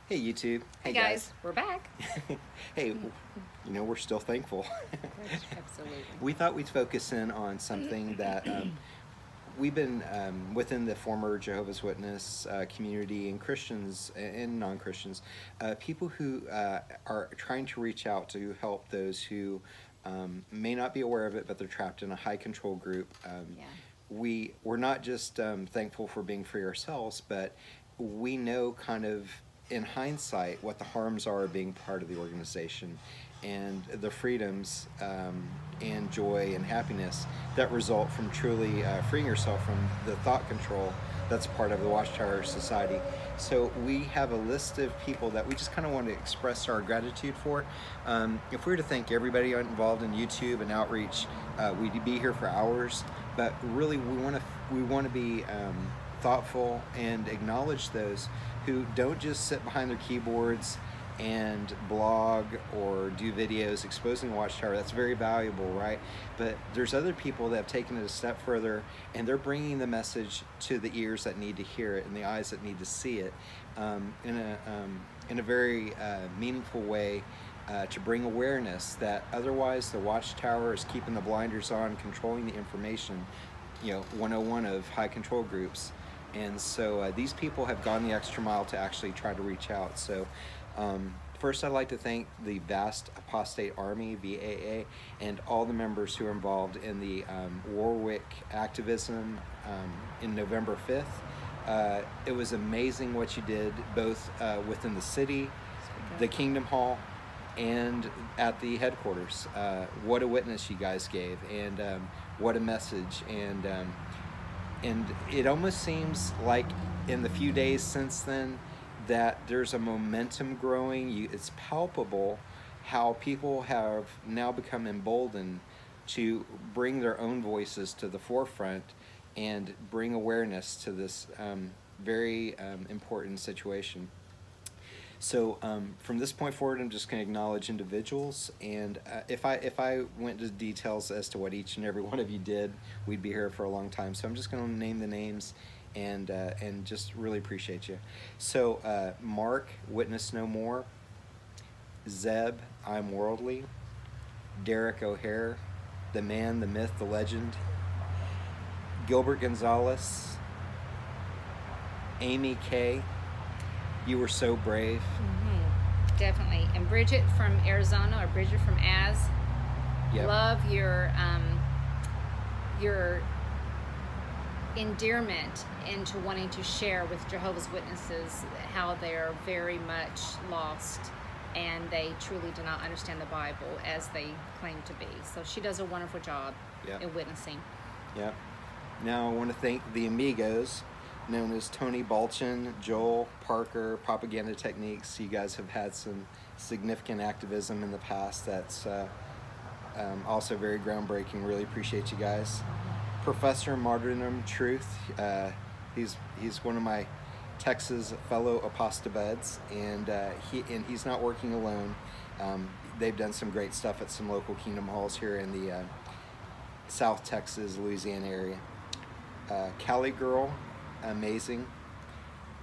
Hey YouTube. Hey guys, we're back. Hey, we're still thankful. Absolutely. We thought we'd focus in on something that we've been within the former Jehovah's Witness community, and Christians and non-Christians, people who are trying to reach out to help those who may not be aware of it, but they're trapped in a high control group. We're not just thankful for being free ourselves, but we know kind of in hindsight what the harms are of being part of the organization, and the freedoms and joy and happiness that result from truly freeing yourself from the thought control that's part of the Watchtower Society. So we have a list of people that we just kind of want to express our gratitude for. If we were to thank everybody involved in YouTube and outreach, we'd be here for hours, but really we want to be thoughtful and acknowledge those who don't just sit behind their keyboards and blog or do videos exposing Watchtower. That's very valuable, right? But there's other people that have taken it a step further, and they're bringing the message to the ears that need to hear it and the eyes that need to see it in a very meaningful way, to bring awareness that otherwise the Watchtower is keeping the blinders on, controlling the information, 101 of high control groups. And so these people have gone the extra mile to actually try to reach out. So first, I'd like to thank the vast apostate army, VAA, and all the members who are involved in the Warwick activism in November 5th. It was amazing what you did, both within the city, the Kingdom Hall, and at the headquarters. What a witness you guys gave, and what a message. And it almost seems like in the few days since then that there's a momentum growing. It's palpable how people have now become emboldened to bring their own voices to the forefront and bring awareness to this very important situation. So from this point forward, I'm just going to acknowledge individuals, and if I went to details as to what each and every one of you did, we'd be here for a long time. So I'm just going to name the names and just really appreciate you. So Mark, Witness No More; Zeb, I'm Worldly; Derek O'Hare, the man, the myth, the legend; Gilbert Gonzalez; Amy K., you were so brave. Mm-hmm. Definitely. And Bridget from Arizona, or Bridget from Az. Yep. Love your endearment into wanting to share with Jehovah's Witnesses how they're very much lost and they truly do not understand the Bible as they claim to be. So she does a wonderful job in witnessing. Yeah. Now I want to thank the amigos, known as Tony Balchin, Joel, Parker, Propaganda Techniques. You guys have had some significant activism in the past that's also very groundbreaking. Really appreciate you guys. Professor Martyrdom Truth, he's one of my Texas fellow apostobeds, and he's not working alone. They've done some great stuff at some local Kingdom Halls here in the South Texas, Louisiana area. Cali Girl, amazing.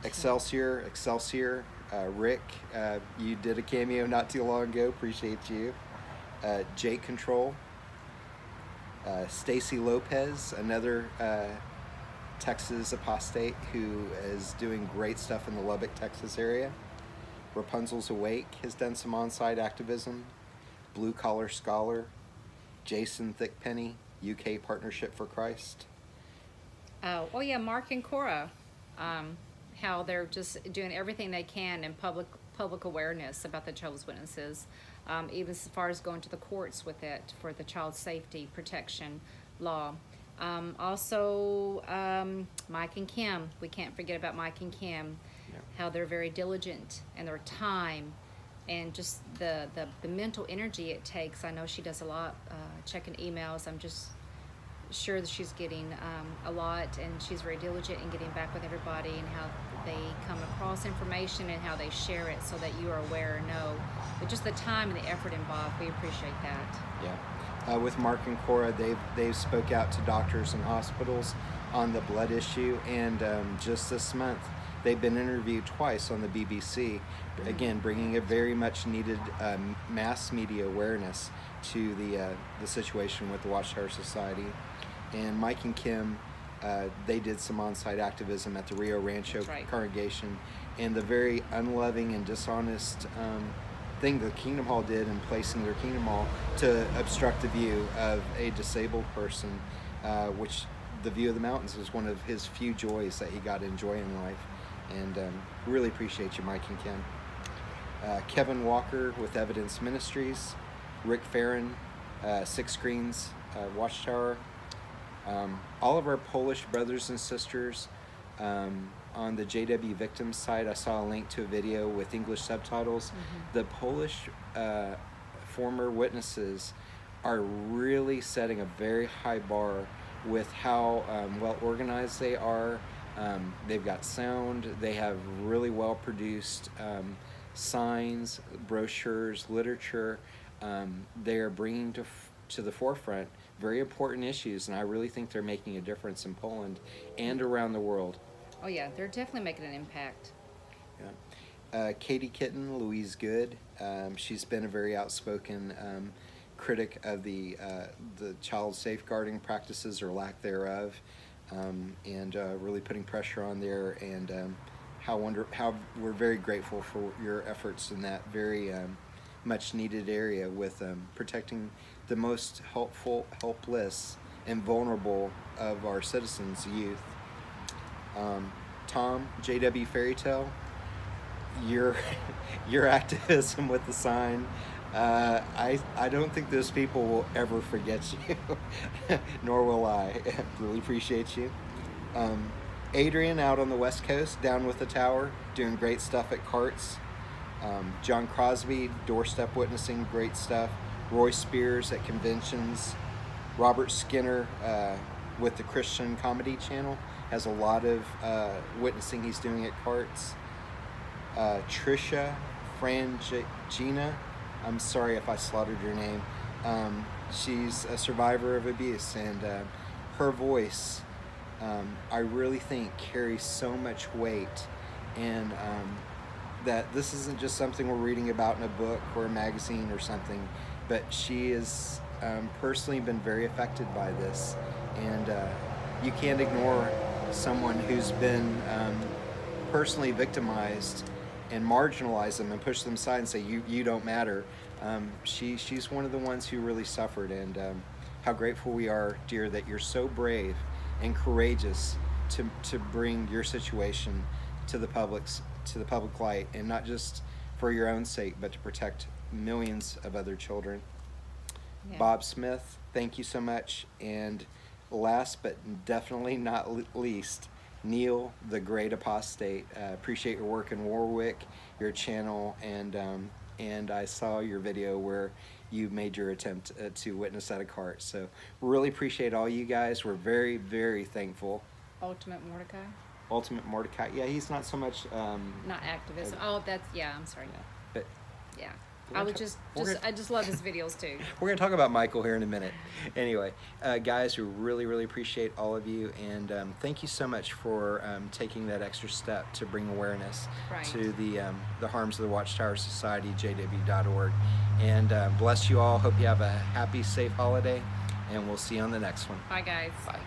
Excelsior, Rick, you did a cameo not too long ago, appreciate you. Jake Control, Stacy Lopez, another Texas apostate who is doing great stuff in the Lubbock, Texas area. Rapunzel's Awake has done some on-site activism. Blue Collar Scholar, Jason Thickpenny, UK Partnership for Christ. Oh yeah, Mark and Cora, how they're just doing everything they can in public awareness about the Jehovah's Witnesses, even as far as going to the courts with it for the child safety protection law. Also, Mike and Kim, we can't forget about Mike and Kim, how they're very diligent in their time and just the mental energy it takes. I know she does a lot checking emails. I'm just sure that she's getting a lot, and she's very diligent in getting back with everybody and how they come across information and how they share it so that you are aware and know. But just the time and the effort involved, we appreciate that. Yeah. With Mark and Cora, they've spoke out to doctors and hospitals on the blood issue, and just this month They've been interviewed twice on the BBC, again, bringing a very much needed mass media awareness to the situation with the Watchtower Society. And Mike and Kim, they did some on-site activism at the Rio Rancho congregation, and the very unloving and dishonest thing the Kingdom Hall did in placing their Kingdom Hall to obstruct the view of a disabled person, which the view of the mountains was one of his few joys that he got to enjoy in life. And really appreciate you, Mike and Kim. Kevin Walker with Evidence Ministries, Rick Farron, Six Screens, Watchtower, all of our Polish brothers and sisters. On the JW Victims site, I saw a link to a video with English subtitles. The Polish former witnesses are really setting a very high bar with how well organized they are. They've got sound, they have really well produced signs, brochures, literature. They are bringing to the forefront very important issues, and I really think they're making a difference in Poland and around the world. Oh yeah, they're definitely making an impact. Yeah. Katie Kitten, Louise Good, she's been a very outspoken critic of the child safeguarding practices or lack thereof, and really putting pressure on there, and how we're very grateful for your efforts in that very much needed area with protecting the most helpless and vulnerable of our citizens, youth. Tom, JW Fairytale, your activism with the sign, I don't think those people will ever forget you, nor will I. Really appreciate you. Adrian out on the West Coast, down with the tower, doing great stuff at carts. John Crosby, doorstep witnessing, great stuff. Roy Spears at conventions. Robert Skinner with the Christian Comedy Channel has a lot of witnessing he's doing at carts. Trisha Frangina, I'm sorry if I slaughtered your name. She's a survivor of abuse, and her voice, I really think, carries so much weight, and that this isn't just something we're reading about in a book or a magazine or something, but she has personally been very affected by this, and you can't ignore someone who's been personally victimized and marginalize them and push them aside and say you don't matter. She's one of the ones who really suffered, and how grateful we are, dear, that you're so brave and courageous to bring your situation to the public light, and not just for your own sake, but to protect millions of other children. Yeah. Bob Smith, thank you so much. And last but definitely not least, Neil, the Great Apostate. Appreciate your work in Warwick, your channel, and I saw your video where you made your attempt to witness at a cart. So really appreciate all you guys. We're very, very thankful. Ultimate Mordecai? Ultimate Mordecai. Yeah, he's not so much... not activism. Oh, that's... Yeah, I'm sorry. Yeah. But yeah. I just love his videos too. We're going to talk about Michael here in a minute. Anyway, guys, we really, really appreciate all of you, and thank you so much for taking that extra step to bring awareness to the harms of the Watchtower Society, jwDOTorg. And bless you all. Hope you have a happy, safe holiday, and we'll see you on the next one. Bye, guys. Bye.